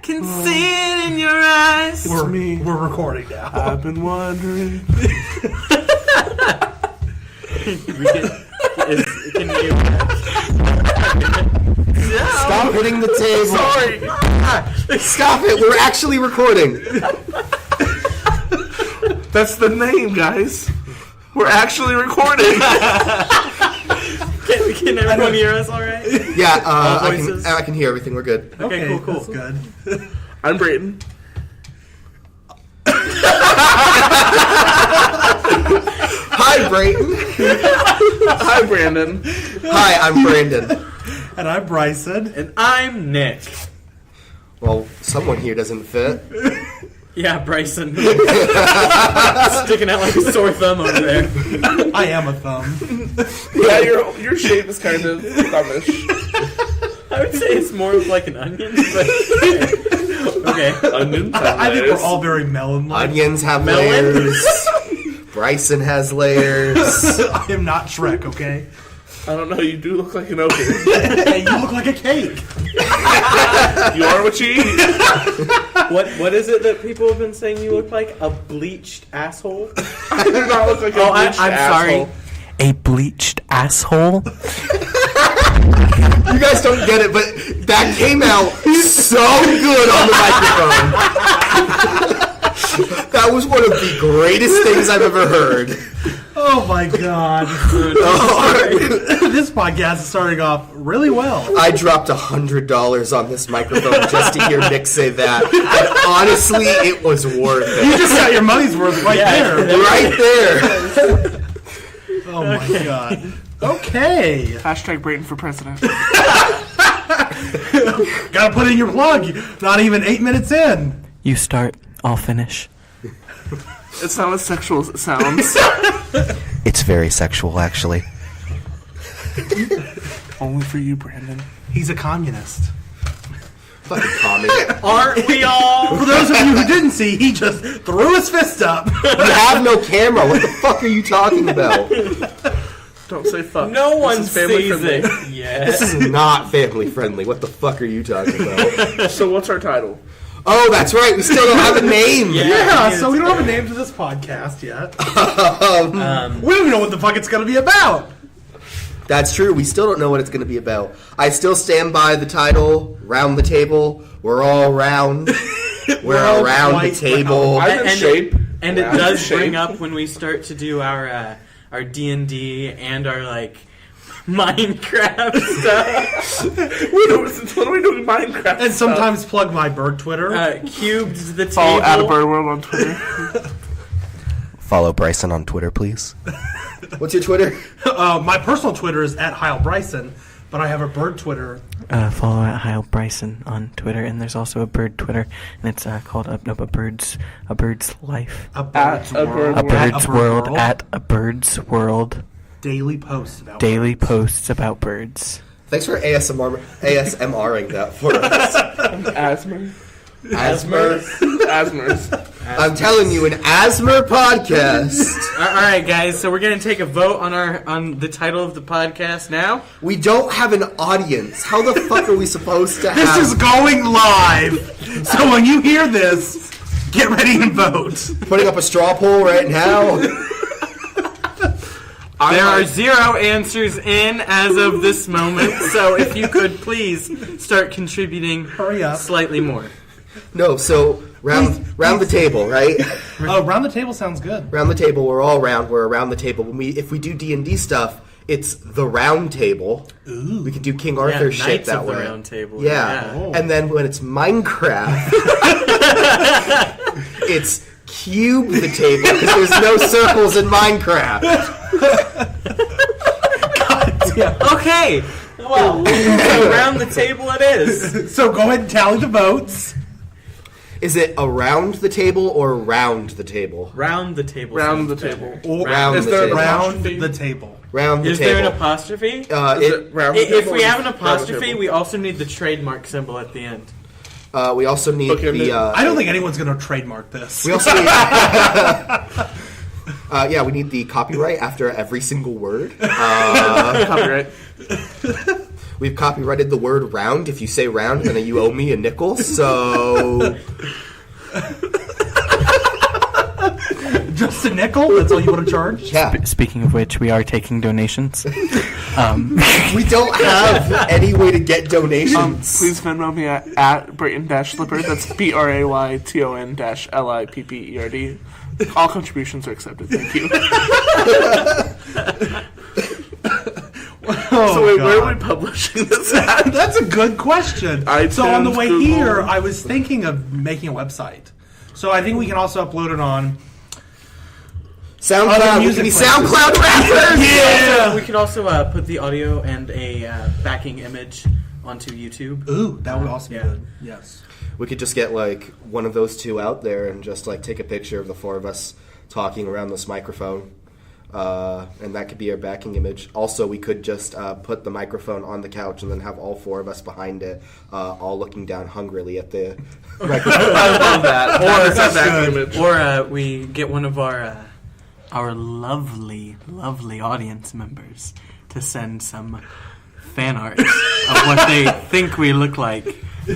can see it in your eyes. We're recording now. I've been wondering. Can you... Stop hitting the table. Sorry. Stop it. We're actually recording. That's the name, guys. We're actually recording. Can everyone hear us all right? Yeah, voices? I can hear everything. We're good. Okay, cool. That's good. I'm Brayton. Hi, Brayton. Hi, Brandon. Hi, I'm Brandon. And I'm Bryson. And I'm Nick. Well, someone here doesn't fit. Yeah, Bryson. Sticking out like a sore thumb over there. I am a thumb. Yeah, your shape is kind of thumbish. I would say it's more of like an onion, but okay. Onion. I think we're all very melon-like. Onions have Melon? layers. Bryson has layers. I am not Shrek, okay? I don't know. You do look like an ogre. Hey, you look like a cake. You are what you eat. What is it that people have been saying you look like? A bleached asshole? I do not look like a bleached I'm asshole. sorry. A bleached asshole? You guys don't get it, but that came out so good on the microphone. That was one of the greatest things I've ever heard. Oh my god. This podcast is starting off really well. I dropped $100 on this microphone just to hear Nick say that. And honestly, it was worth it. You just got your money's worth right there. Right there. Oh my god. Okay. Hashtag Brayton for president. Gotta put in your plug. Not even 8 minutes in. You start, I'll finish. It's not as sexual as it sounds. It's very sexual, actually. Only for you, Brandon. He's a communist. Fucking commie. Aren't we all? For those of you who didn't see, he just threw his fist up. You have no camera. What the fuck are you talking about? Don't say fuck. No one This is family sees friendly. it yet. This is not family friendly. What the fuck are you talking about? So what's our title? Oh, that's right. We still don't have a name. Yeah, so we don't have a name to this podcast yet. We don't even know what the fuck it's going to be about. That's true. We still don't know what it's going to be about. I still stand by the title, Round the Table. We're all round. We're all around the quite table. I'm in shape. And it Yeah, does shape. bring up when we start to do our D&D and our like Minecraft stuff. What are we doing? Minecraft. And sometimes plug my bird Twitter. Cubed the Follow table. @birdworld on Twitter. Follow Bryson on Twitter, please. What's your Twitter? My personal Twitter is @HyleBryson, but I have a bird Twitter. Follow Heil Bryson on Twitter, and there's also a bird Twitter, and it's called a bird's life. A bird's A world. bird A bird's world world. at a bird's world. Daily posts about Daily birds. posts about birds. Thanks for ASMRing that for us. Asmers. I'm telling you, an Asmer podcast. All right, guys. So we're gonna take a vote on the title of the podcast now. We don't have an audience. How the fuck are we supposed to have... This is going live. So when you hear this, get ready and vote. Putting up a straw poll right now. There are 0 answers in as of this moment. So if you could please start contributing. Hurry up. Slightly more. No, so round the table, right? Oh, round the table sounds good. Round the table, we're all round. We're around the table. If we do D&D stuff, it's the round table. Ooh. We could do King Arthur shit Knights that of way. the Round Table. Yeah. Oh. And then when it's Minecraft, it's cube the table because there's no circles in Minecraft. Okay. Well, around the table it is. So go ahead and tally the votes. Is it around the table or round the table? Round the table. Round the sounds table. better. Or Round Is the there an table. round apostrophe? the table. Round the Is table. there an apostrophe? Is it round the If table we or have an round the apostrophe, table? we also need the trademark symbol at the end. We also need Okay, the... I don't think anyone's going to trademark this. we also need... we need the copyright after every single word. Copyright. we've copyrighted the word round. If you say round, then you owe me a nickel. So Just a nickel? That's all you want to charge? yeah, Speaking of which, we are taking donations. we don't have any way to get donations. Please Venmo me at Brayton-Lippard. That's BRAYTON-LIPPERD. All contributions are accepted. Thank you. So wait, where are we publishing this at? That's a good question. iTunes, So on the way Google. here, I was thinking of making a website. So I think we can also upload it on... SoundCloud, Other we music can be places. SoundCloud rappers. Yeah! We could also put the audio and a backing image onto YouTube. Ooh, that would also be Yeah. good. Yes. We could just get like one of those two out there and just like take a picture of the four of us talking around this microphone, and that could be our backing image. Also, we could just put the microphone on the couch and then have all four of us behind it, all looking down hungrily at the microphone. I love that. Or That's that good. image. Or we get one of our lovely, lovely audience members to send some fan art of what they think we look like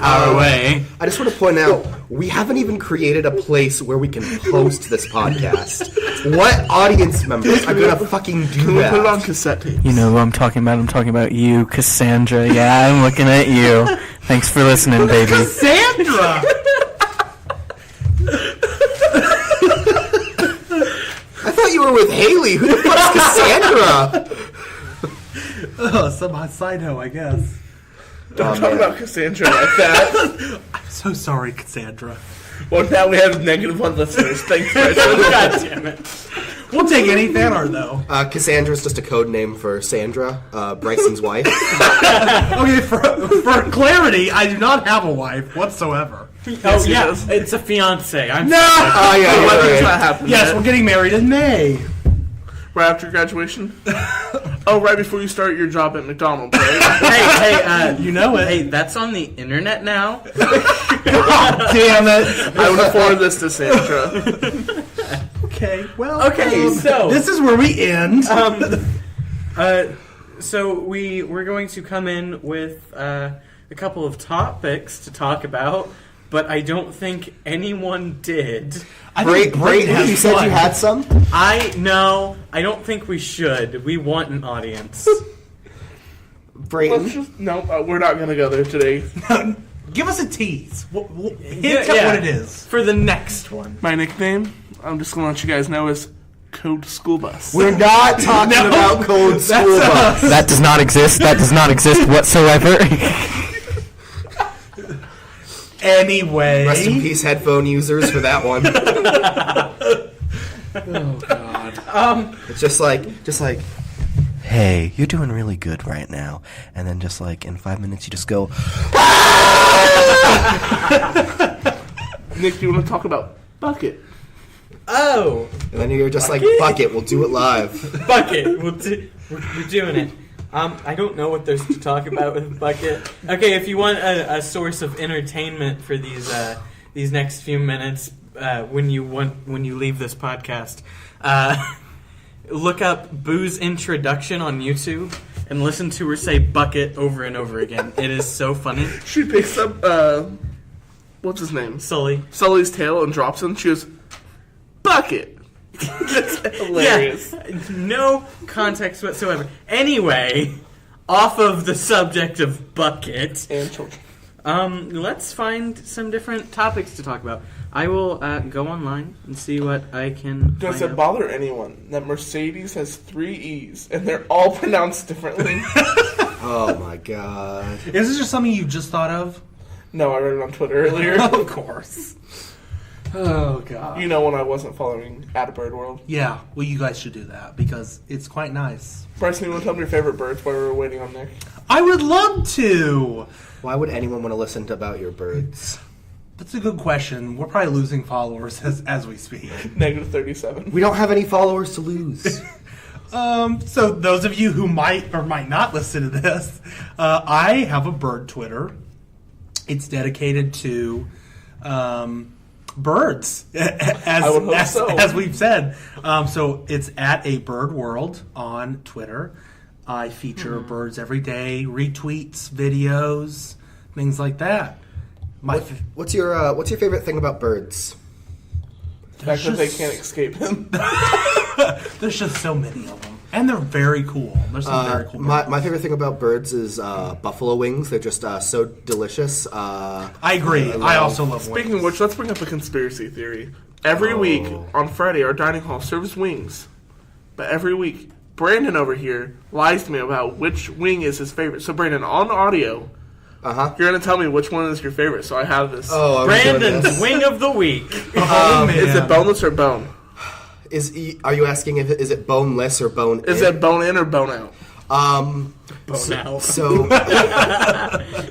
our way. I just want to point out, we haven't even created a place where we can post this podcast. What audience members are going to fucking do Can we put it on that? cassette tape? You know who I'm talking about? I'm talking about you, Cassandra. Yeah, I'm looking at you. Thanks for listening, baby. Sandra! I thought you were with Haley. Who the fuck's Cassandra? Oh, some side hoe, I guess. Don't Oh, talk man. about Cassandra like that. So sorry, Cassandra. Well, now we have -1 listeners. Thanks, Bryson. God damn it. We'll take any fan art, though. Cassandra's just a code name for Sandra, Bryson's wife. Okay, for clarity, I do not have a wife whatsoever. Oh, he yeah, does. it's a fiance. I'm No! Oh, yeah, Why you're did right. that happen? Yes, yet? we're getting married in May. Right after graduation? Oh, right before you start your job at McDonald's, right? Hey, You know it. hey, that's on the internet now. Damn it. I would forward this to Sandra. Okay, well. Okay, so- This is where we end. So we're going to come in with a couple of topics to talk about, but I don't think anyone did. I think Brayton, has you said fun. you had some? I don't think we should. We want an audience. Brayton? Let's just, no, we're not going to go there today. Give us a tease. Hint Yeah, at yeah. what it is. For the next one. My nickname, I'm just going to let you guys know, is Code School Bus. We're not talking about Code School Bus. That does not exist. That does not exist whatsoever. Anyway. Rest in peace, headphone users, for that one. Oh, God. It's just like, Hey, you're doing really good right now. And then just like in 5 minutes you just go, Nick, do you want to talk about Bucket? Oh, and then you're just like, fuck it, we'll do it live. Bucket. We're doing it. I don't know what there's to talk about with Bucket. Okay, if you want a source of entertainment for these next few minutes when you leave this podcast, look up Boo's introduction on YouTube and listen to her say Bucket over and over again. It is so funny. She picks up, what's his name? Sully. Sully's tail and drops him. She goes, Bucket. That's hilarious. Yeah, no context whatsoever. Anyway, off of the subject of Bucket, And children. let's find some different topics to talk about. I will go online and see what I can Does find it out. bother anyone that Mercedes has 3 E's and they're all pronounced differently? Oh my god. Is this just something you just thought of? No, I read it on Twitter earlier. Of course. Oh, God. You know when I wasn't following Bird World. Yeah, well, you guys should do that because it's quite nice. Bryson, you want to tell me your favorite birds while we were waiting on Nick? I would love to. Why would anyone want to listen to about your birds? That's a good question. We're probably losing followers as we speak. -37. We don't have any followers to lose. So those of you who might or might not listen to this, I have a bird Twitter. It's dedicated to birds, I would hope so. as we've said. So it's at a bird world on Twitter. I feature birds every day, retweets, videos, things like that. What's your favorite thing about birds? The fact that they can't escape him. There's just so many of them. And they're very cool. There's some very cool birds. My favorite thing about birds is buffalo wings. They're just so delicious. I agree. I also love wings. Speaking of which, let's bring up a conspiracy theory. Every week on Friday, our dining hall serves wings. But every week, Brandon over here lies to me about which wing is his favorite. So, Brandon, on audio, you're going to tell me which one is your favorite. So I have this. Brandon's wing of the week. Is it boneless or bone? Are you asking if is it boneless or bone? Is it bone in or bone out? Bone out. So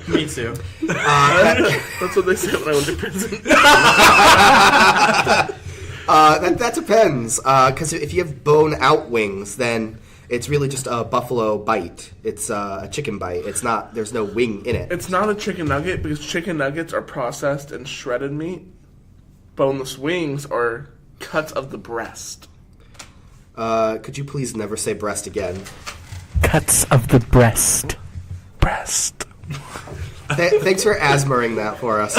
Me too. That's what they said when I went to prison. that depends. Because if you have bone out wings, then it's really just a buffalo bite. It's a chicken bite. It's not. There's no wing in it. It's not a chicken nugget because chicken nuggets are processed and shredded meat. Boneless wings are cuts of the breast. Could you please never say breast again? Cuts of the breast. Breast. Thanks for asthmaing that for us.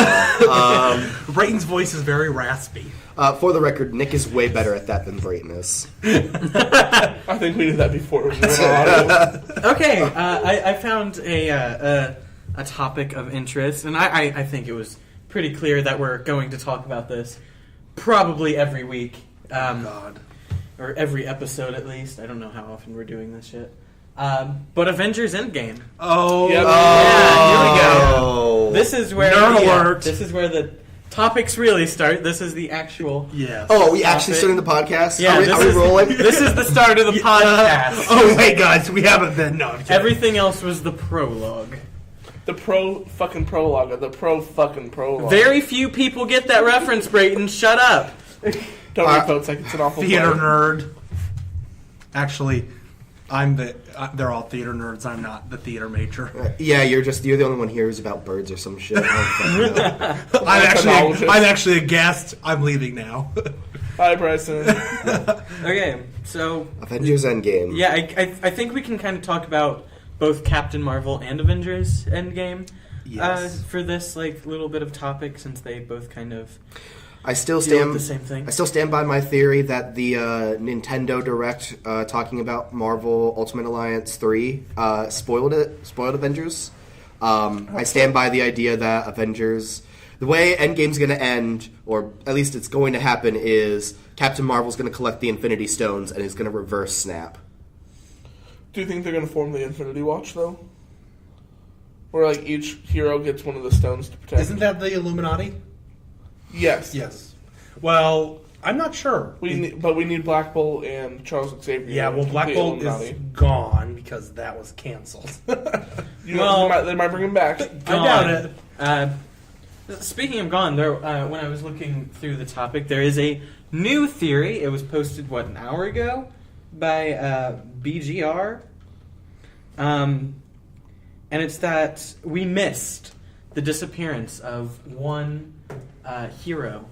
Brayton's voice is very raspy. For the record, Nick is way better at that than Brayton is. I think we did that before. We went on. Okay, I found a topic of interest, and I think it was pretty clear that we're going to talk about this probably every week. God. Or every episode at least. I don't know how often we're doing this shit. But Avengers Endgame. Oh. Yep. Yeah, here we go. Oh. This is where Nerd alert. This is where the topics really start. This is the actual. Yes. Oh, are we actually Topic. starting the podcast? Yeah, Are we rolling? This is the start of the podcast. Oh, wait, guys. We haven't been. No, I'm kidding. Everything else was the prologue. The fucking prologue. The fucking prologue. Very few people get that reference, Brayton. Shut up. Don't read votes like it's an awful Theater play. nerd. Actually, they're all theater nerds. I'm not the theater major. Yeah, you're the only one here who's about birds or some shit. I'm actually a guest. I'm leaving now. Hi, Bryson. Okay, so Avengers Endgame. yeah, I think we can kind of talk about both Captain Marvel and Avengers Endgame Yes. for this little bit of topic, since they both kind of I still deal stand. with the same thing. I still stand by my theory that the Nintendo Direct talking about Marvel Ultimate Alliance 3 spoiled Avengers. I stand by the idea that Avengers, the way Endgame's going to end, or at least it's going to happen, is Captain Marvel's going to collect the Infinity Stones and is going to reverse snap. Do you think they're going to form the Infinity Watch, though? Where, each hero gets one of the stones to protect. Isn't that the Illuminati? Yes. Yes. Well, I'm not sure. We need Black Bolt and Charles Xavier. Yeah, well, to Black be Bolt is Illuminati. gone because that was canceled. They might bring him back. I doubt it. Speaking of gone, there when I was looking through the topic, there is a new theory. It was posted an hour ago by BGR, and it's that we missed the disappearance of one hero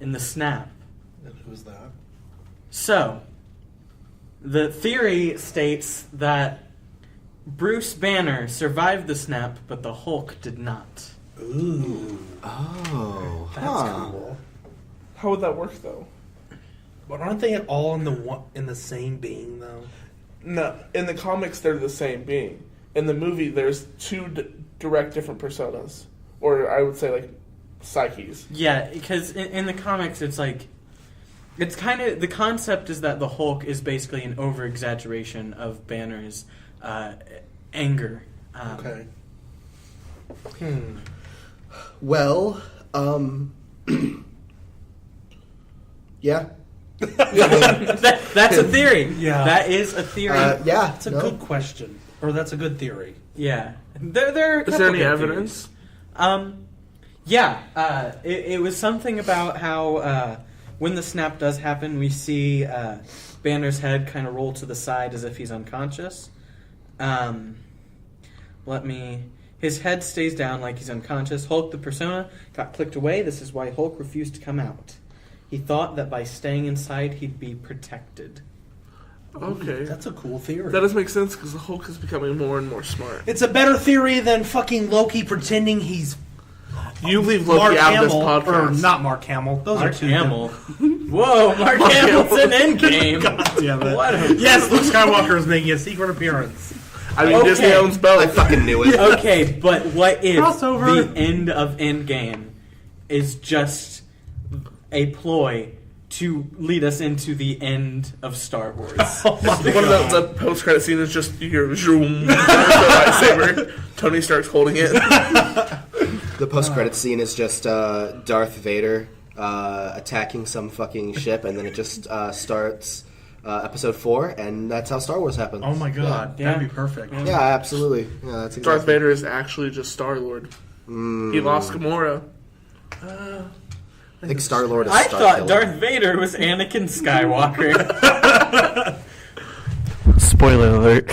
in the snap. And who's that? So, the theory states that Bruce Banner survived the snap, but the Hulk did not. Ooh. Oh, That's cool. How would that work, though? But aren't they all in the same being, though? No. In the comics, they're the same being. In the movie, there's two direct different personas. Or I would say, psyches. Yeah, because in the comics, it's kind of the concept is that the Hulk is basically an over-exaggeration of Banner's anger. Okay. well, yeah. That's a theory. Yeah. That is a theory. Yeah, That's a good question. Or that's a good theory. Yeah. There are a Is there couple any good evidence? theories. Yeah. It was something about how when the snap does happen, we see Banner's head kind of roll to the side as if he's unconscious. His head stays down like he's unconscious. Hulk, the persona, got clicked away. This is why Hulk refused to come out. He thought that by staying inside, he'd be protected. Okay. That's a cool theory. That does make sense because the Hulk is becoming more and more smart. It's a better theory than fucking Loki pretending he's You leave Loki Mark out of this Hamill, podcast. or not Mark Hamill. Those Mark are two. Hamill. Whoa, Mark Hamill's an Endgame. God damn it. What a- Yes, Luke Skywalker is making a secret appearance. I mean, Okay. Disney owns both. I fucking knew it. Okay, but what if Crossover. the end of Endgame is just a ploy to lead us into the end of Star Wars? Oh my One of the post-credit scene is just you hear zoom, the lightsaber. Tony starts holding it. The post-credit scene is just Darth Vader attacking some fucking ship, and then it just starts episode 4, and that's how Star Wars happens. Oh my god, Yeah. that'd be perfect. Yeah, absolutely. Yeah, that's exactly. Darth Vader is actually just Star-Lord. He lost Gamora. I think Star-Lord is I Starkiller. thought Darth Vader was Anakin Skywalker. Spoiler alert.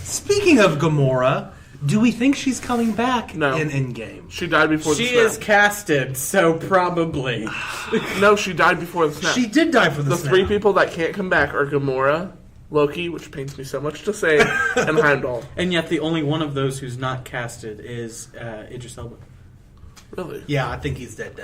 Speaking of Gamora, do we think she's coming back No. in Endgame? She died before the She snap. is casted, so probably. No, she died before the snap. She did die for the The snap. 3 people that can't come back are Gamora, Loki, which pains me so much to say, and Heimdall. And yet the only one of those who's not casted is Idris Elba. Really? Yeah, I think he's dead.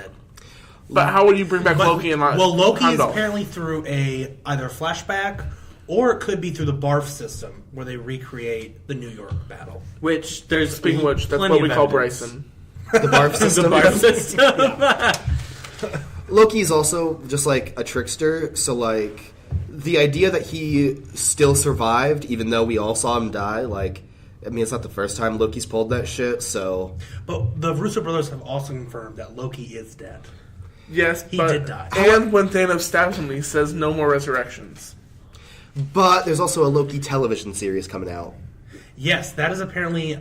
But how would you bring back Loki and Well, Loki Heimdall? is apparently through either flashback or it could be through the BARF system where they recreate the New York battle. Which there's Speaking of which, that's plenty what we of call evidence. Bryson. The barf system. The BARF system. Loki's also just like a trickster, so like the idea that he still survived even though we all saw him die, like, I mean, it's not the first time Loki's pulled that shit, so But the Russo brothers have also confirmed that Loki is dead. Yes, He but, did die. And when Thanos stabs him, he says no more resurrections. but there's also a Loki television series coming out. Yes, that is apparently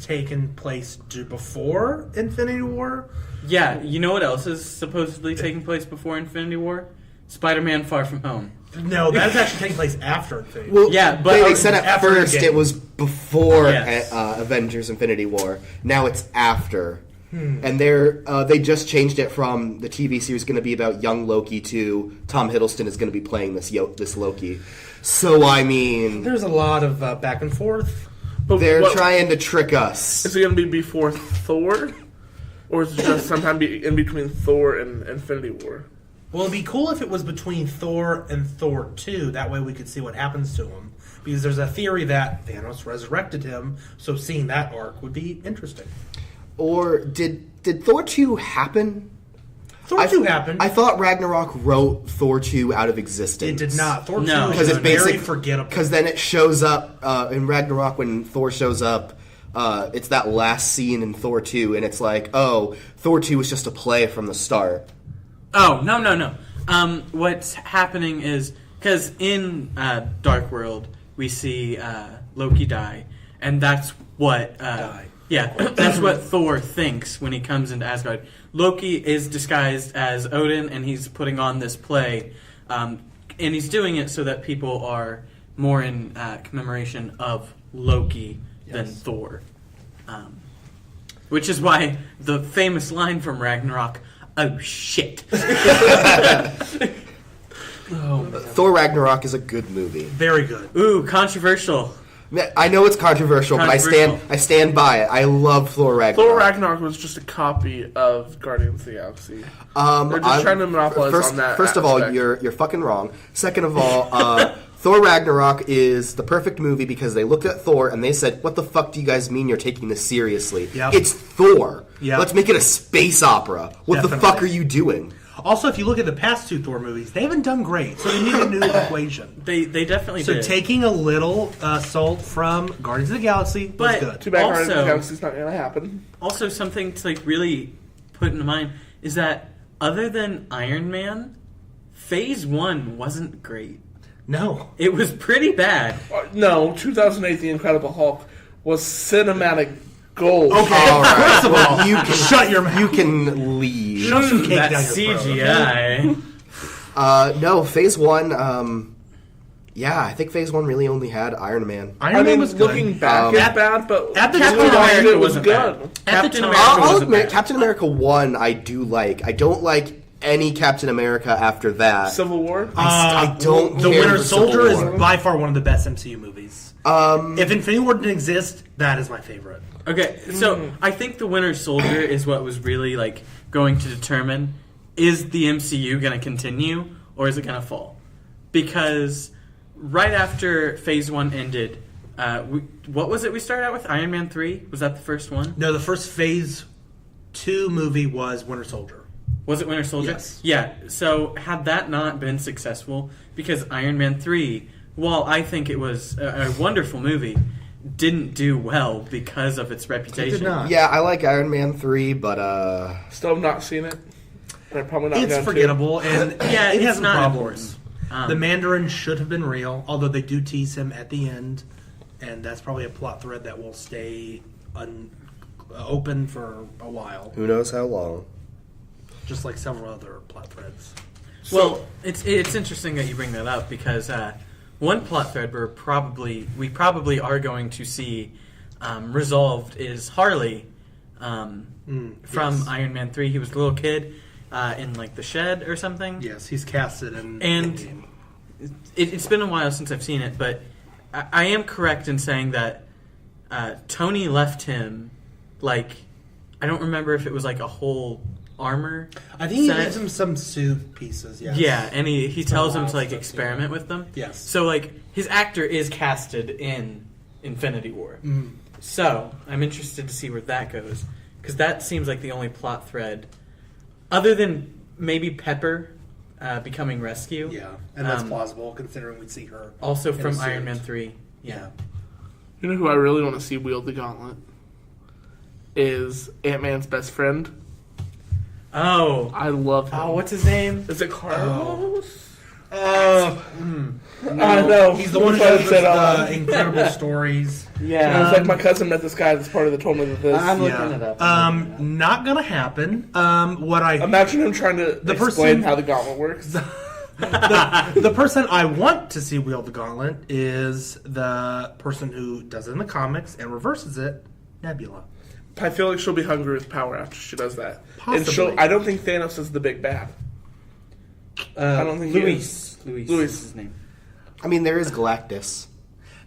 taken place before Infinity War. Yeah, you know what else is supposedly taking place before Infinity War? Spider-Man Far From Home. No, that is actually taking place after Infinity War. Well, Yeah, but- they said at After first Endgame. it was before Yes. Avengers Infinity War. Now it's after. And they just changed it from the TV series going to be about young Loki to Tom Hiddleston is going to be playing this Loki. So, I mean, There's a lot of back and forth. But they're what- trying to trick us. Is it going to be before Thor? Or is it just sometime in between Thor and Infinity War? Well, it'd be cool if it was between Thor and Thor 2. That way we could see what happens to him. Because there's a theory that Thanos resurrected him, so seeing that arc would be interesting. Or did Thor 2 happen? Thor 2 happened. I thought Ragnarok wrote Thor 2 out of existence. It did not. Thor 2 No. is Because it's very basically forgettable. Because then it shows up in Ragnarok when Thor shows up. It's that last scene in Thor 2, and it's like, oh, Thor 2 was just a play from the start. Oh, no. What's happening is, because in Dark World, we see Loki die, and that's what... Yeah, that's what Thor thinks when he comes into Asgard. Loki is disguised as Odin, and he's putting on this play, and he's doing it so that people are more in commemoration of Loki than Thor. Which is why the famous line from Ragnarok, "Oh shit." Thor Ragnarok is a good movie. Very good. Ooh, controversial. I know it's controversial, but I stand by it. I love Thor Ragnarok. Thor Ragnarok was just a copy of Guardians of the Galaxy. They're just trying to monopolize on that First of all, aspect. you're fucking wrong. Second of all, Thor Ragnarok is the perfect movie because they looked at Thor and they said, "What the fuck do you guys mean you're taking this seriously? Yep. It's Thor. Yep. Let's make it a space opera. What the Definitely. fuck are you doing?" Also, if you look at the past 2 Thor movies, they haven't done great, so they need a new equation. They definitely So did. taking a little salt from Guardians of the Galaxy was But- good. Too bad Guardians of the Also- Galaxy's not going to happen. Also, something to really put into mind is that other than Iron Man, Phase 1 wasn't great. No. It was pretty bad. No, 2008 The Incredible Hulk was cinematic gold. Okay, All right. first of all, you can shut your mouth. You can leave. Shove some cake That down your throat, CGI. No, Phase 1. Yeah, I think Phase 1 really only had Iron Man. Iron I Man mean, was good. looking back, it's At- bad, but at the Captain time, America it was wasn't good. bad. Captain Captain America I'll wasn't admit, bad. Captain America 1 I do like. I don't like any Captain America after that. Civil War. I don't The care Winter for Soldier Civil War. is by far one of the best MCU movies. If Infinity War didn't exist, that is my favorite. Okay, so I think the Winter Soldier is what was really like going to determine, is the MCU going to continue or is it going to fall? Because right after Phase 1 ended, what was it we started out with? Iron Man 3? Was that the first one? No, the first Phase 2 movie was Winter Soldier. Was it Winter Soldier? Yes. Yeah, so had that not been successful, because Iron Man 3, while I think it was a wonderful movie, didn't do well because of its reputation. It did not. Yeah, I like Iron Man 3, but Still have not seen it. And I'm probably not It's going to. forgettable, and Yeah, it it's has some not problems. important. The Mandarin should have been real, although they do tease him at the end, and that's probably a plot thread that will stay open for a while, who knows how long. just like several other plot threads. Well, it's interesting that you bring that up, because one plot thread we probably are going to see resolved is Harley from yes. Iron Man 3. He was a little kid in like the shed or something. Yes, he's casted in. And it's been a while since I've seen it, but I am correct in saying that Tony left him, like, I don't remember if it was like a whole armor. I think he set. gives him some suit pieces. Yes. Yeah, and he tells him wild to like stuff, experiment with them. Yes. So like his actor is casted in Infinity War. So I'm interested to see where that goes, because that seems like the only plot thread, other than maybe Pepper becoming Rescue. Yeah, and that's plausible considering we'd see her Also in a from suit. Iron Man 3. Yeah. You know who I really want to see wield the gauntlet? Is Ant-Man's best friend. Oh. I love him. Oh, what's his name? Is it Carlos? I know. He's the one who That's does what I said. the incredible stories. Yeah. It was like my cousin met this guy that's part of the told me that this. I'm looking it up. Not gonna happen. What I Imagine him trying to The explain person- how the gauntlet works. the person I want to see wield the gauntlet is the person who does it in the comics and reverses it, Nebula. I feel like she'll be hungry with power after she does that. Possibly. And I don't think Thanos is the big bad. I don't think he Luis. is. Luis Luis. is his name. I mean, there is Galactus.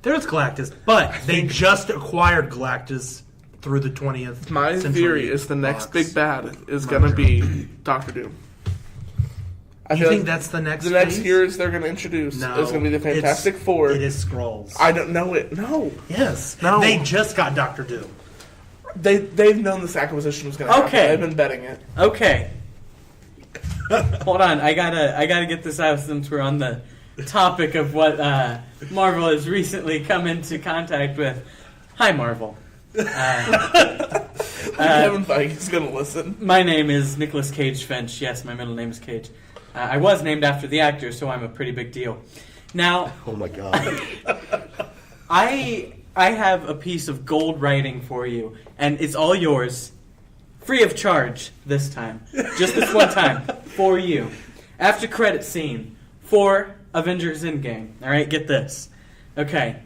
There's Galactus, but they just acquired Galactus through the 20th My century theory is the next box. big bad is going to be Doctor Doom. I You feel think like that's the next the next phase? years they're going to introduce No. is going to be the Fantastic it's- Four. It is Skrulls. I don't know it. No. Yes. No. They just got Doctor Doom. They've known this acquisition was going to happen. Okay. They've been betting it. Okay. Hold on, I gotta get this out since we're on the topic of what Marvel has recently come into contact with. Hi, Marvel. Kevin Feige's going to listen. My name is Nicolas Cage Finch. Yes, my middle name is Cage. I was named after the actor, so I'm a pretty big deal. Now, Oh my god. I have a piece of gold writing for you, and it's all yours, free of charge this time. Just this one time, for you. After credit scene for Avengers Endgame. All right, get this. Okay,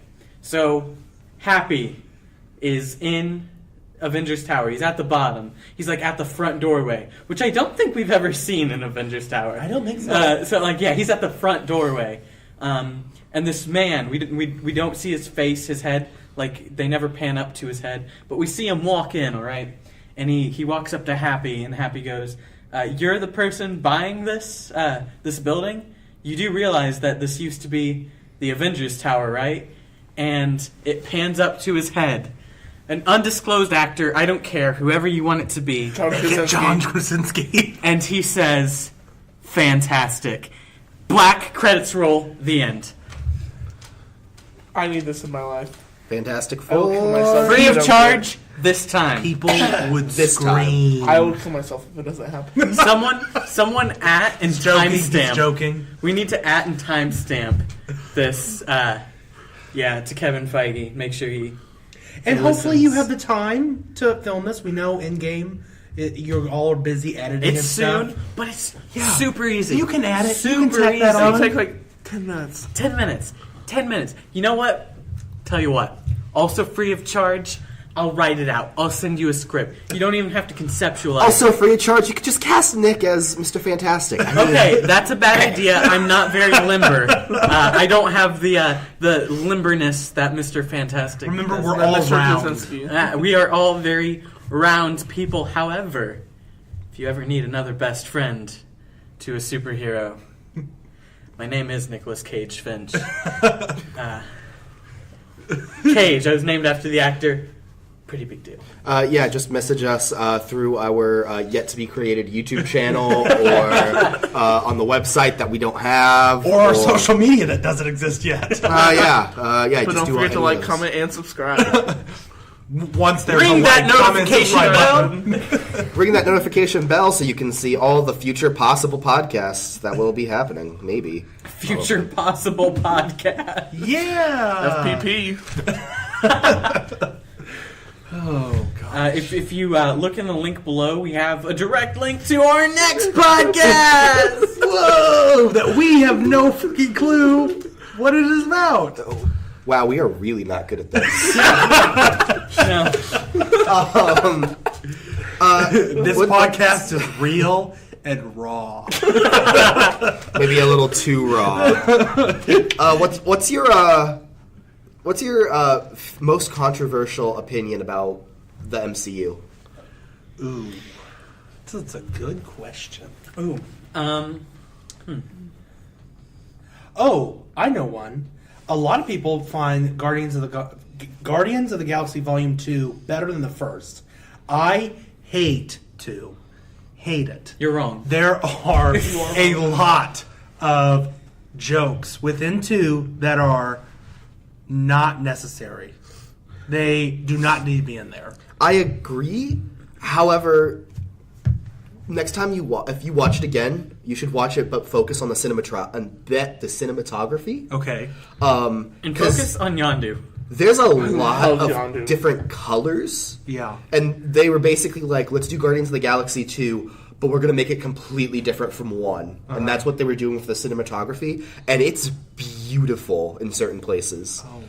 so Happy is in Avengers Tower. He's at the bottom. He's like at the front doorway, which I don't think we've ever seen in Avengers Tower. I don't think so. So like, yeah, he's at the front doorway. And this man, we don't see his face, his head. Like, they never pan up to his head, but we see him walk in. All right, and he walks up to Happy, and Happy goes, "You're the person buying this this building. You do realize that this used to be the Avengers Tower, right?" And it pans up to his head. An undisclosed actor, I don't care, whoever you want it to be. John Get Krasinski. John Krasinski. And he says, "Fantastic." Black credits roll, the end. I need this in my life. Fantastic I will kill myself. Four. Free I of don't charge this time. People would This time. scream. I will kill myself if it doesn't happen. Someone at and joking. He's timestamp. joking. We need to at and timestamp this. To Kevin Feige. Make sure he. And He hopefully listens. you have the time to film this. We know in game you're all busy editing. It's and soon, stuff. but it's Yeah. super easy. You can add it. Super You can tack easy. that It'll on. take like 10 minutes. 10 minutes. 10 minutes. You know what? Tell you what. Also free of charge. I'll write it out. I'll send you a script. You don't even have to conceptualize. Also, free of charge, you could just cast Nick as Mr. Fantastic. I mean, Okay, that's a bad idea. I'm not very limber. I don't have the limberness that Mr. Fantastic Remember, does. we're all Mr. round. Krasinski. We are all very round people. However, if you ever need another best friend to a superhero, my name is Nicolas Cage Finch. Cage, I was named after the actor. Pretty big deal. yeah, just message us through our yet-to-be-created YouTube channel or on the website that we don't have. Or our social media that doesn't exist yet. Yeah, But just don't do forget to any like, of those. comment, and subscribe. Once there's Ring a that like, comment, notification subscribe button. Ring that notification bell so you can see all the future possible podcasts that will be happening, maybe. Future possible podcast. Yeah. FPP. Oh god. If you look in the link below, we have a direct link to our next podcast. Whoa! That we have no fucking clue what it is about. Wow, we are really not good at this. No. This podcast is real and raw. Maybe a little too raw. What's your most controversial opinion about the MCU? Ooh, that's a good question. Ooh. Oh, I know one. A lot of people find Guardians of the Galaxy Volume 2 better than the first. I hate 2. Hate it. You're wrong. There are a lot of jokes within 2 that are not necessary. They do not need to be in there. I agree. However, next time if you watch it again, you should watch it, but focus on the cinematography. Okay. And 'cause focus on Yondu. There's a lot love of Yondu. different colors. Yeah. And they were basically like, let's do Guardians of the Galaxy 2, but we're going to make it completely different from 1. And that's what they were doing with the cinematography. And it's beautiful in certain places. Oh,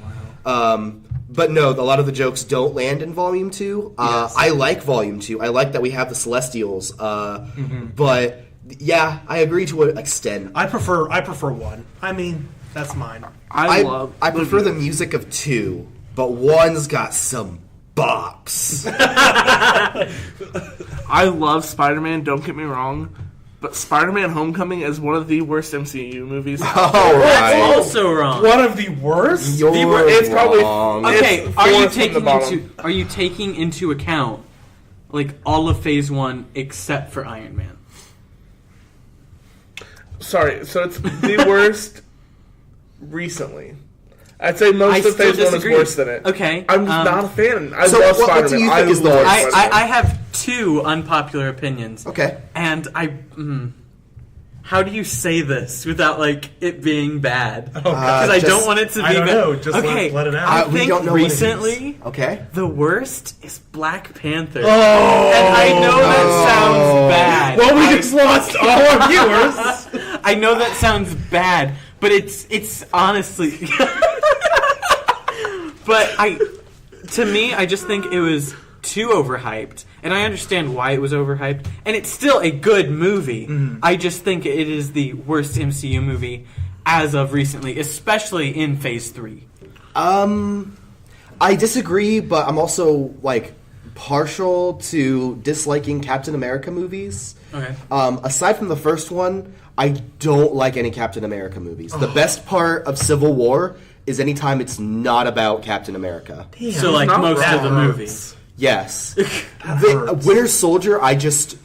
wow. But no, a lot of the jokes don't land in Volume 2. Yes. I like Volume 2. I like that we have the Celestials. But, yeah, I agree to an extent. I prefer 1. I mean, that's mine. I prefer the music of 2, but 1's got some bops. I love Spider-Man, don't get me wrong, but Spider-Man Homecoming is one of the worst MCU movies. All That's right. also wrong. One of the worst? You're It's probably- wrong. Okay, It's are you fourth from the bottom. taking into account like all of Phase 1 except for Iron Man? Sorry, so it's the worst recently. I'd say most of Phase 1 is worse than it. Okay. I'm not a fan. I So love what do Spider-Man. you I think is the love worst? Spider-Man. I have 2 unpopular opinions. Okay. And how do you say this without like it being bad? Because I just- don't want it to be I don't bad. know, just okay, let it out. I we think don't know what it is. recently Okay. the worst is Black Panther. Oh! And I know that sounds bad. Well, we just lost all our viewers. I know that sounds bad, but it's honestly. But to me, I just think it was too overhyped, and I understand why it was overhyped, and it's still a good movie. I just think it is the worst MCU movie as of recently, especially in Phase 3. I disagree, but I'm also like partial to disliking Captain America movies. Okay. Aside from the first one, I don't like any Captain America movies. The best part of Civil War is anytime it's not about Captain America. So like not most bad. of the movies. Yes. hurts. Winter Soldier, I just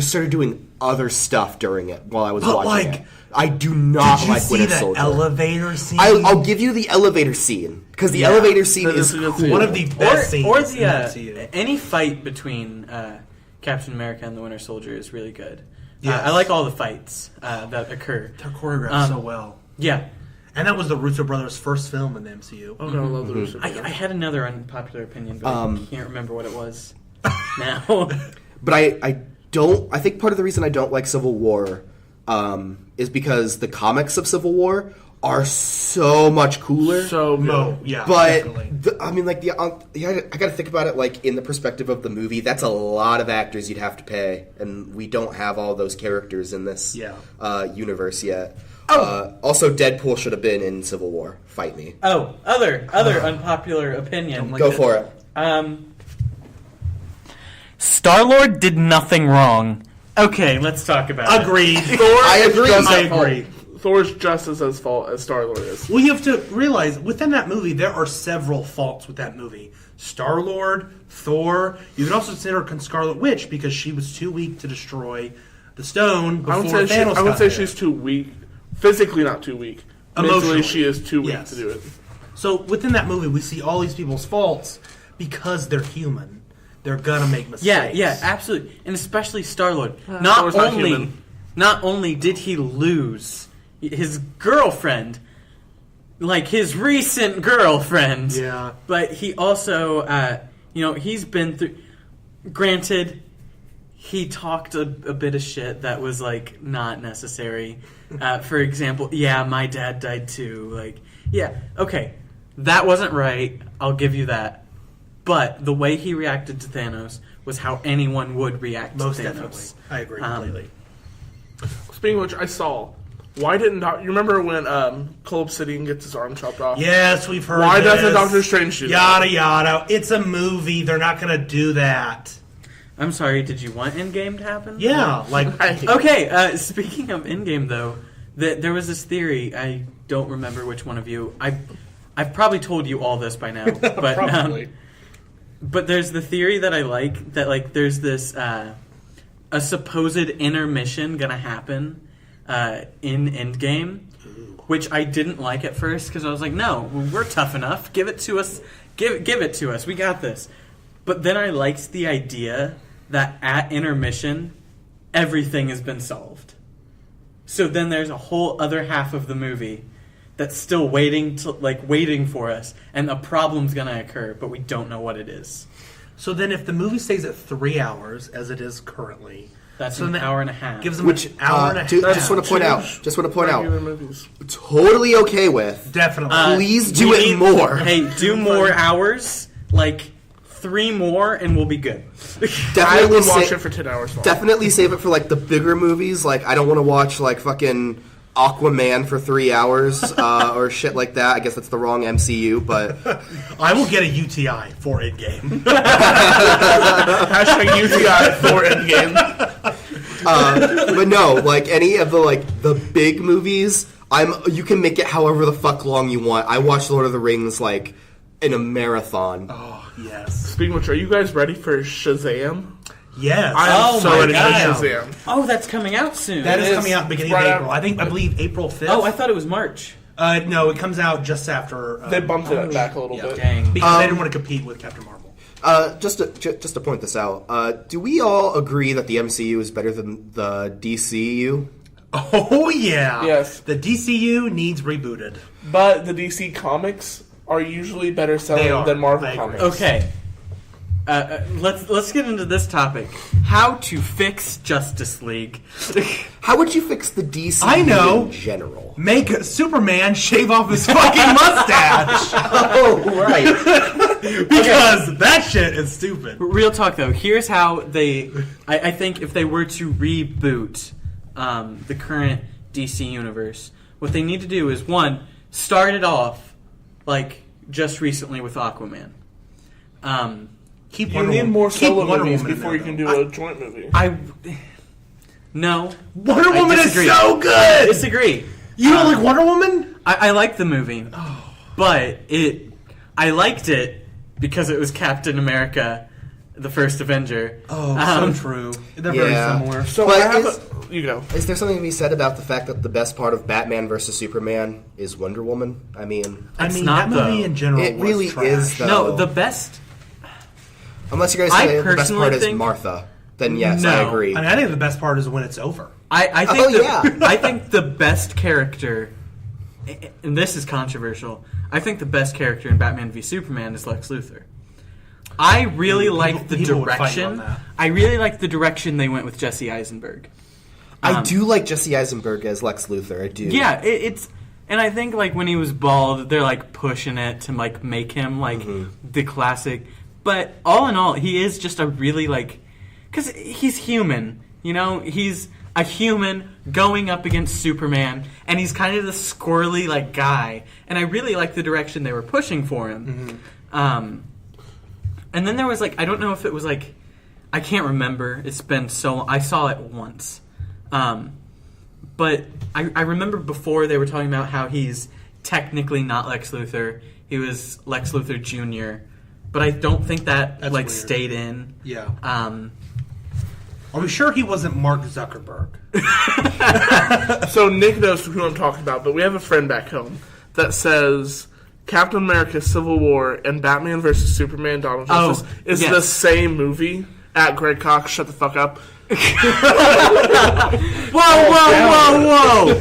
started doing other stuff during it while I was But, watching like, it. I do not Did you like see Winter the Soldier. elevator scene? I'll give you the elevator scene because the elevator scene That is is a good cool. scene. one of the best scenes Or in the MCU. any fight between Captain America and the Winter Soldier is really good. Yes. I like all the fights that occur. They're choreographed so well. Yeah. And that was the Russo brothers' first film in the MCU. Oh, no, I love the Russo I brothers. had another unpopular opinion, but I can't remember what it was now. But I don't. I think part of the reason I don't like Civil War is because the comics of Civil War are so much cooler. So good. But definitely. I mean, like I got to think about it like in the perspective of the movie. That's a lot of actors you'd have to pay, and we don't have all those characters in this universe yet. Also, Deadpool should have been in Civil War. Fight me. Oh, other unpopular opinion. Go for it. Star-Lord did nothing wrong. Okay, let's talk about Agreed. I agree. I agree. Thor's just as fault as Star-Lord is. Well, you have to realize, within that movie, there are several faults with that movie. Star-Lord, Thor. You could also consider Scarlet Witch because she was too weak to destroy the stone before Thanos I would got say there. she's too weak. Physically not too weak. Emotionally. Mentally, she is too weak Yes. to do it. So within that movie, we see all these people's faults because they're human. They're gonna make mistakes. Yeah, absolutely, and especially Star-Lord. Thor's Not not human. only did he lose his girlfriend, like his recent girlfriend, Yeah. but he also, he's been through. Granted, he talked a bit of shit that was like not necessary. For example, my dad died too. Like, okay, that wasn't right. I'll give you that. But the way he reacted to Thanos was how anyone would react Most to Thanos. definitely. I agree completely. Speaking of which, I saw. Why didn't you remember when Cole Obsidian gets his arm chopped off? Yes, we've heard Why this. doesn't Doctor Strange do that? Yada, yada. It's a movie. They're not going to do that. I'm sorry, did you want Endgame to happen? Yeah, like... Okay, speaking of Endgame, though, there was this theory, I don't remember which one of you, I've probably told you all this by now, but Probably. but there's the theory that I like, that like there's this, a supposed intermission gonna happen in Endgame, which I didn't like at first, because I was like, no, we're tough enough, give it to us, give it to us, we got this. But then I liked the idea that at intermission, everything has been solved. So then there's a whole other half of the movie that's still waiting for us, and a problem's gonna occur, but we don't know what it is. So then if the movie stays at 3 hours, as it is currently... That's so an then hour and a half. Gives them an hour and a half. Just want to point out, Regular movies. totally okay with. Definitely. Please do we it need- more. Hey, do more hours, like 3 more, and we'll be good. I Definitely would watch sa- it for 10 hours long. Definitely save it for like the bigger movies. Like I don't want to watch like fucking Aquaman for 3 hours or shit like that. I guess that's the wrong MCU, but I will get a UTI for Endgame. Hashtag UTI for Endgame. but no, like any of the big movies, you can make it however the fuck long you want. I watched Lord of the Rings like in a marathon. Oh, yes. Speaking of which, are you guys ready for Shazam? Yes. I am so my ready God. for Shazam. Oh, that's coming out soon. That is is coming out beginning right of after- April. I believe April 5th. Oh, I thought it was March. No, it comes out just after... They bumped it back a little bit. Dang. Because they didn't want to compete with Captain Marvel. Just to point this out, do we all agree that the MCU is better than the DCU? Oh, yeah. Yes. The DCU needs rebooted. But the DC comics are usually better They selling are. than Marvel I agree. comics. Okay. Let's get into this topic. How to fix Justice League. How would you fix the DCU I know. in general? Make Superman shave off his fucking mustache. Oh, right. Because that shit is stupid. Real talk, though. Here's how they... I think if they were to reboot the current DC universe, what they need to do is, one, start it off, like, just recently with Aquaman. Keep You Wonder need Woman- more keep solo Wonder movies Woman in before there, you can though. do a joint movie. No. Wonder I Woman is disagree. so good! Disagree. You don't like Wonder Woman? I like the movie, but I liked it because it was Captain America, the first Avenger. So true. They're very Yeah. similar. So But I have is- you go. Is there something to be said about the fact that the best part of Batman versus Superman is Wonder Woman? I mean, It's that not, movie though. in general it was really trash. is, though. No, the best... Unless you guys I say the best personally part is think- Martha, then yes, I No. agree. I mean, I think the best part is when it's over. I think yeah. I think the best character, and this is controversial, I think the best character in Batman v Superman is Lex Luthor. I really like the people would fight you on direction. that. I really like the direction they went with Jesse Eisenberg. I do like Jesse Eisenberg as Lex Luthor. I do. Yeah, And I think like when he was bald, they're like pushing it to like make him like the classic. But all in all, he is just a really like, because he's human, you know, he's a human going up against Superman, and he's kind of the squirrely like guy. And I really like the direction they were pushing for him. And then there was like, I don't know if it was like, I can't remember. It's been so long. I saw it once. But I remember before they were talking about how he's technically not Lex Luthor. He was Lex Luthor Jr. But I don't think that's like weird. Stayed in. Yeah. Are we sure he wasn't Mark Zuckerberg? So Nick knows who I'm talking about, but we have a friend back home that says Captain America: Civil War and Batman vs Superman: Dawn of Justice is the same movie. At Greg Cox, shut the fuck up. Whoa!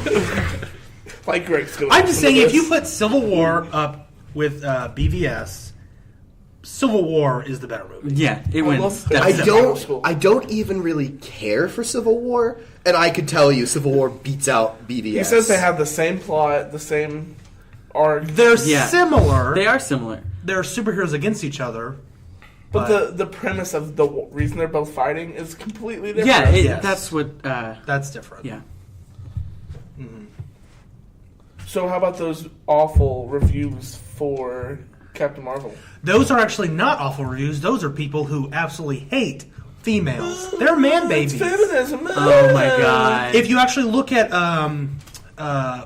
Like Greg's going. I'm just saying, if you put Civil War up with BVS, Civil War is the better movie. Yeah, it wins. I don't even really care for Civil War, and I could tell you Civil War beats out BVS. He says they have the same plot, the same arc. They're similar. They are similar. They're superheroes against each other. But the premise of the reason they're both fighting is completely different. Yeah, that's what... that's different. Yeah. Mm-hmm. So how about those awful reviews for Captain Marvel? Those are actually not awful reviews. Those are people who absolutely hate females. They're man babies. It's feminism. Oh my god. If you actually look at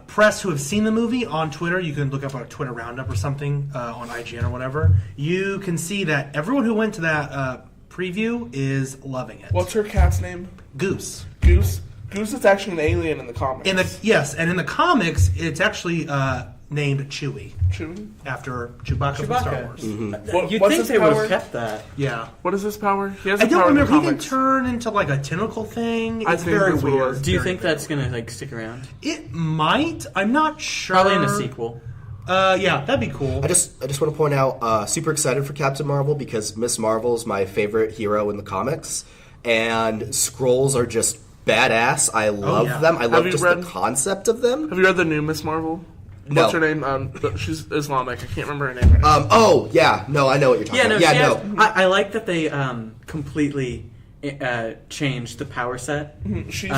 press who have seen the movie on Twitter, you can look up a Twitter roundup or something on IGN or whatever. You can see that everyone who went to that preview is loving it. What's her cat's name? Goose. Goose is actually an alien in the comics. And in the comics, it's actually named Chewie. Chewie? After Chewbacca from Star Wars. Mm-hmm. You'd think they would have kept that. Yeah. What is his power? He has I a don't power remember. in He the can comics. turn into like a tentacle thing. I It's think very that's what it weird. was. Do you think that's going to like stick around? It might. I'm not sure. Probably in a sequel. Yeah, that'd be cool. I just want to point out, super excited for Captain Marvel because Miss Marvel's my favorite hero in the comics, and Skrulls are just badass. I love them. I love just the concept of them. Have you read the new Miss Marvel? No. What's her name? She's Islamic. I can't remember her name right now. Oh, yeah. No, I know what you're talking about. I like that they completely changed the power set. She's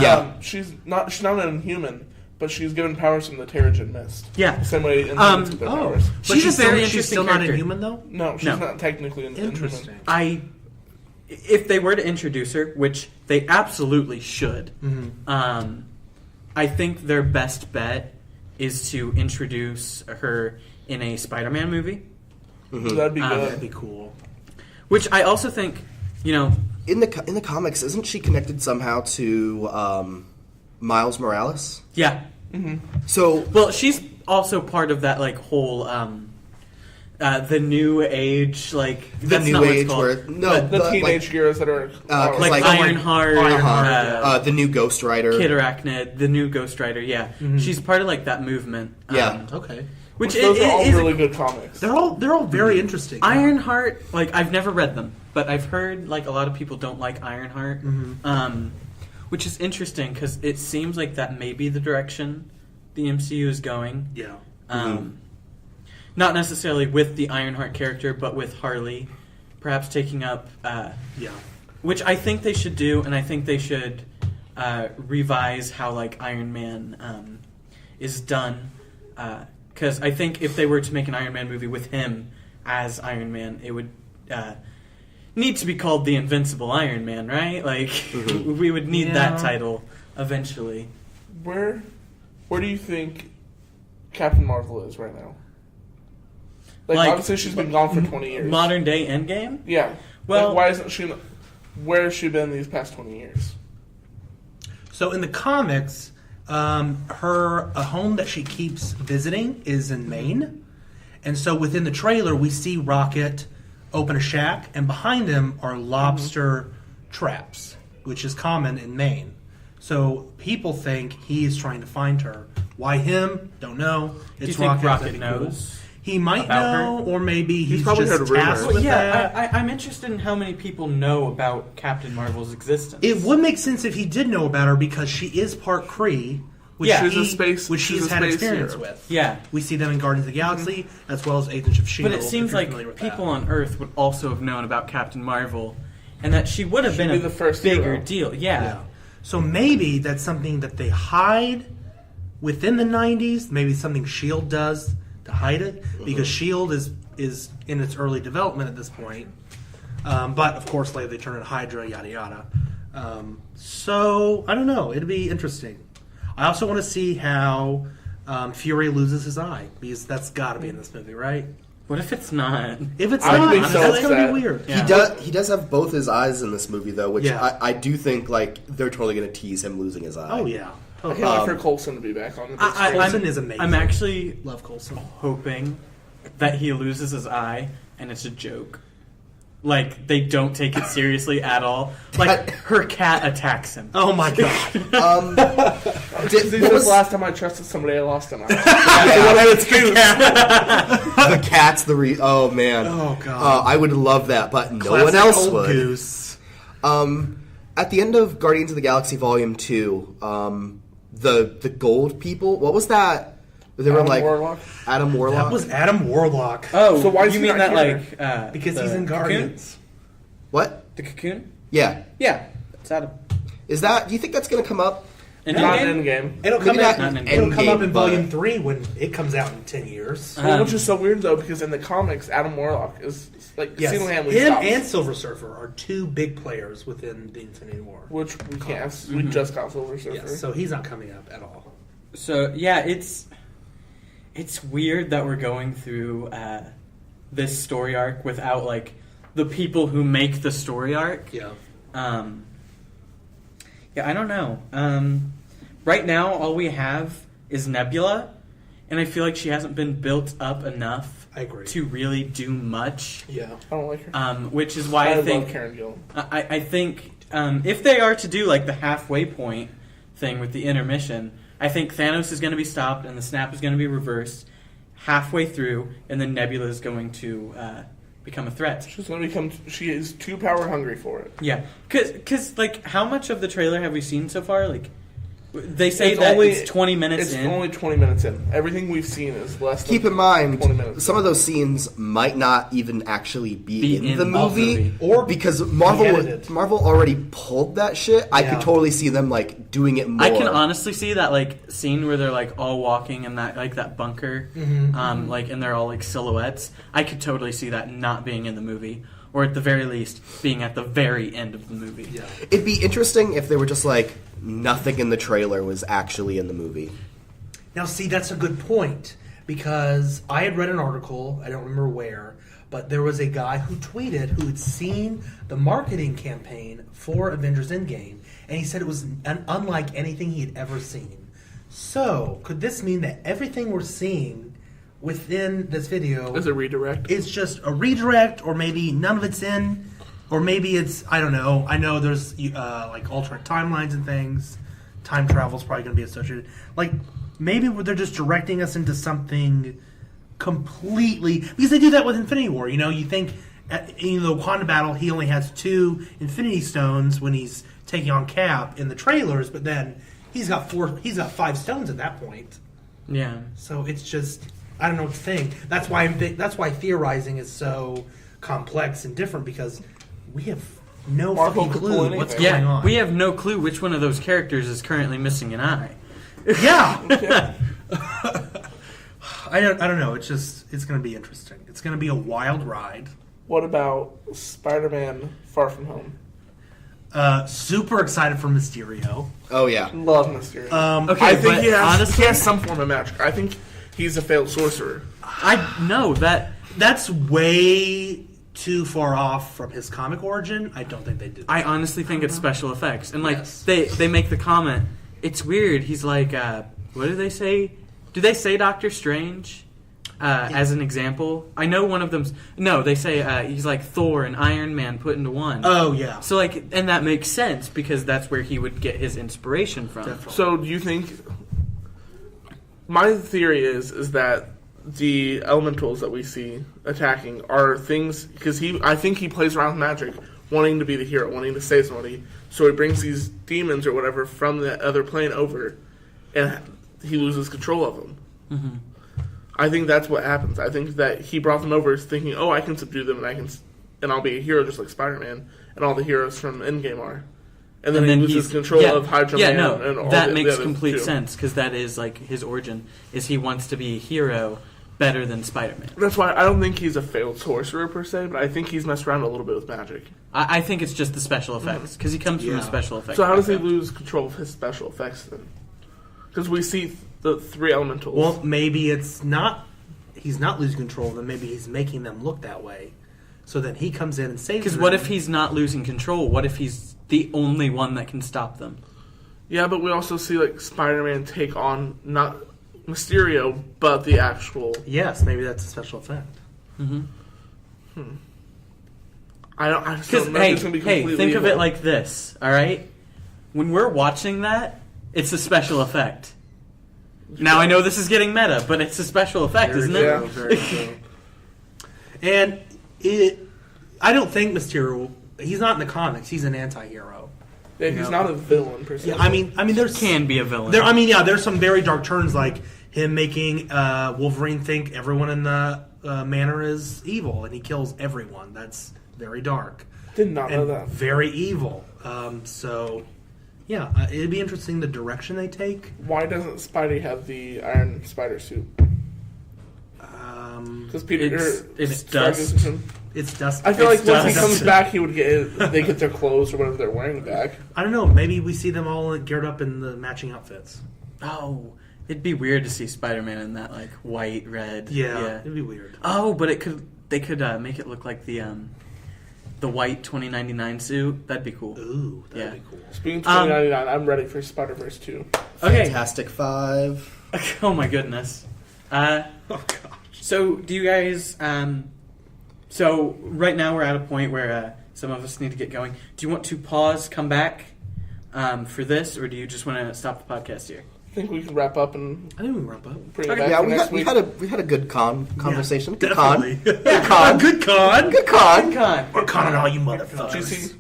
not an inhuman, but she's given powers from the Terrigen Mist. Yeah. The same way Inhumans get their powers. But she's a very interesting She's still character. not inhuman, though? No, she's not technically an Interesting. inhuman. If they were to introduce her, which they absolutely should, I think their best bet is to introduce her in a Spider-Man movie. That'd be good. That'd be cool. Which I also think, In the comics, isn't she connected somehow to Miles Morales? Yeah. So, Well, she's also part of that like whole the new age that's new not what it's age called. where The teenage heroes that are like Ironheart, the new Ghost Rider, Kid Arachnid, the new Ghost Rider. Yeah, she's part of like that movement. Yeah. Okay. Which those are all is really good comics. They're all very interesting. Ironheart, I've never read them, but I've heard a lot of people don't like Ironheart, which is interesting because it seems like that may be the direction the MCU is going. Yeah. Not necessarily with the Ironheart character, but with Harley, perhaps taking up. Which I think they should do, and I think they should revise how Iron Man is done. Because I think if they were to make an Iron Man movie with him as Iron Man, it would need to be called the Invincible Iron Man, right? We would need that title eventually. Where do you think Captain Marvel is right now? Obviously she's been gone for 20 years. Modern day Endgame? Yeah. Well, why isn't she? Where has she been these past 20 years? So in the comics, her home that she keeps visiting is in Maine, and so within the trailer we see Rocket open a shack, and behind him are lobster traps, which is common in Maine. So people think he's trying to find her. Why him? Don't know. Do you think Rocket knows? He might know, or maybe he's probably just heard rumors. tasked Well, with that. I'm interested in how many people know about Captain Marvel's existence. It would make sense if he did know about her because she is part Kree, which Yeah. She's a space- which she's she's a had space experience hero. with. Yeah. We see them in Guardians of the Galaxy as well as Agents of S.H.I.E.L.D. But it if seems you're like familiar with people that. on Earth would also have known about Captain Marvel, and that she would have been be a the first bigger hero. deal. Yeah. So maybe that's something that they hide within the 90s. Maybe something S.H.I.E.L.D. does to hide it, because S.H.I.E.L.D. is in its early development at this point. But of course, later they turn into Hydra, yada yada. So I don't know. It'd be interesting. I also want to see how Fury loses his eye, because that's got to be in this movie, right? What if it's not? If it's I'd not, be that's so going to upset. be weird. Yeah. He does have both his eyes in this movie though, which Yeah. I do think like they're totally going to tease him losing his eye. Oh yeah. I can't wait for Coulson to be back on the big screen. Coulson is amazing. I'm actually Love Coulson. hoping that he loses his eye and it's a joke. Like, they don't take it seriously at all. Like, her cat attacks him. Oh my god. This What was was the last time I trusted somebody I lost an eye. the cat's the oh man. Oh, God. I would love that, but no Classic one else old would. Goose. At the end of Guardians of the Galaxy Volume 2, the gold people, what was that? They were Adam like Warlock? Adam Warlock. That was Adam Warlock. Oh, So why is you he mean not that, here? like... Because the he's in cocoon? Guardians. What? The cocoon? Yeah. Yeah, it's Adam. Is that? Do you think that's going to come up? In Not Endgame? in Endgame. It'll Maybe come not out. in It'll come up in Endgame, but- Volume 3 when it comes out in 10 years. Which is so weird though, because in the comics, Adam Warlock is like Yes, single-handedly him stops. and Silver Surfer are two big players within the Infinity War. Which we can't. We just got Silver Surfer. Yes, so he's not coming up at all. So, yeah, it's weird that we're going through this story arc without, like, the people who make the story arc. Yeah. Yeah, I don't know. Right now, all we have is Nebula, and I feel like she hasn't been built up enough I agree. to really do much. Yeah. I don't like her. Which is why I love think Karen Gillan. I think if they are to do like the halfway point thing with the intermission, I think Thanos is going to be stopped and the snap is going to be reversed halfway through, and then Nebula is going to become a threat. She's going to become. She is too power hungry for it. Yeah, because like, how much of the trailer have we seen so far? Like, they say It's that only- it's 20 minutes It's in. only 20 minutes in. Everything we've seen is less. Keep than in mind, 20 minutes. some of those scenes might not even actually be Be in in the the movie, movie. Or because be Marvel edited. already pulled that shit. I Yeah. could totally see them like doing it more. I can honestly see that like scene where they're like all walking in that like that bunker, like, and they're all like silhouettes. I could totally see that not being in the movie, or at the very least being at the very end of the movie. Yeah. It'd be interesting if they were just like nothing in the trailer was actually in the movie. Now, see, that's a good point, because I had read an article, I don't remember where, but there was a guy who tweeted who had seen the marketing campaign for Avengers Endgame, and he said it was unlike anything he had ever seen. So, could this mean that everything we're seeing within this video As a redirect. is just a redirect, or maybe none of it's in, or maybe it's, I don't know. I know there's like alternate timelines and things. Time travel's probably going to be associated. Like, maybe they're just directing us into something completely, because they do that with Infinity War. You know, you think in the Wakanda battle he only has 2 Infinity Stones when he's taking on Cap in the trailers, but then he's got 5 stones at that point. Yeah. So it's just, I don't know what to think. That's why theorizing is so complex and different, because we have no Marvel fucking could pull clue anything. what's Yeah, going on. we have no clue which one of those characters is currently missing an eye. Yeah. I don't know. It's going to be interesting. It's going to be a wild ride. What about Spider-Man: Far From Home? Super excited for Mysterio. Oh yeah, Love Mysterio. Okay, I think but he has honestly, some form of magic. I think he's a failed sorcerer. I know that. That's way too far off from his comic origin. I don't think they did that. I honestly think it's special effects, and like Yes. they make the comment. It's weird. He's like, what do they say? Do they say Doctor Strange as an example? I know one of them's no. They say he's like Thor and Iron Man put into one. Oh, yeah. So like, and that makes sense because that's where he would get his inspiration from. Definitely. So do you think? My theory is that the elementals that we see attacking are things because I think he plays around with magic, wanting to be the hero, wanting to save somebody. So he brings these demons or whatever from the other plane over, and he loses control of them. Mm-hmm. I think that's what happens. I think that he brought them over thinking, "Oh, I can subdue them, and I'll be a hero just like Spider-Man and all the heroes from Endgame are." And then he loses control of Hydra Man. And all that the makes other complete two. sense because that is like his origin. Is he wants to be a hero better than Spider-Man? That's why I don't think he's a failed sorcerer per se, but I think he's messed around a little bit with magic. I think it's just the special effects because he comes from a special effects. So how does he background. lose control of his special effects then? Because we see the three elementals. Well, maybe it's not. He's not losing control of them. Maybe he's making them look that way. So then he comes in and saves them. Because what if he's not losing control? What if he's the only one that can stop them? Yeah, but we also see like Spider-Man take on not Mysterio, but the actual. Yes, maybe that's a special effect. I just Because don't know if it's gonna be completely think of it evil. like this. All right, when we're watching that, it's a special effect. Now I know this is getting meta, but it's a special effect, Very isn't true, it? Yeah. very true. And I don't think Mysterio. He's not in the comics. He's an anti-hero. Yeah, you he's know. not a villain per se. Yeah, I mean, there's Can be a villain. there's some very dark turns, like him making Wolverine think everyone in the manor is evil, and he kills everyone. That's very dark. Did not know And that. very evil. So, yeah, it'd be interesting the direction they take. Why doesn't Spidey have the Iron Spider suit? Because Peter, it's Stark dust. gives him- It's dust. I feel like It's once he dust. comes back, he would they get their clothes or whatever they're wearing back. I don't know. Maybe we see them all geared up in the matching outfits. Oh, it'd be weird to see Spider-Man in that like white, red. Yeah, it'd be weird. Oh, but they could make it look like the white 2099 suit. That'd be cool. Ooh, that'd Yeah. be cool. Speaking of 2099, I'm ready for Spider-Verse 2. Okay. Fantastic Five. Oh my goodness. Oh gosh. So do you guys? So right now we're at a point where some of us need to get going. Do you want to pause, come back for this, or do you just want to stop the podcast here? I think we can wrap up and I think we can wrap up. bring it Okay. back Yeah, for next we week. had a good conversation. Yeah, Good definitely. con. Good con. Good con. Good con. Con. We're conning all you Did you motherfuckers. see?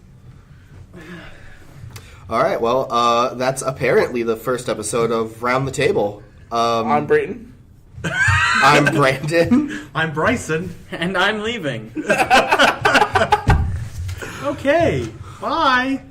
All right. Well, that's apparently the first episode of Round the Table. I'm Brayton. I'm Brandon. I'm Bryson. And I'm leaving. Okay. Bye.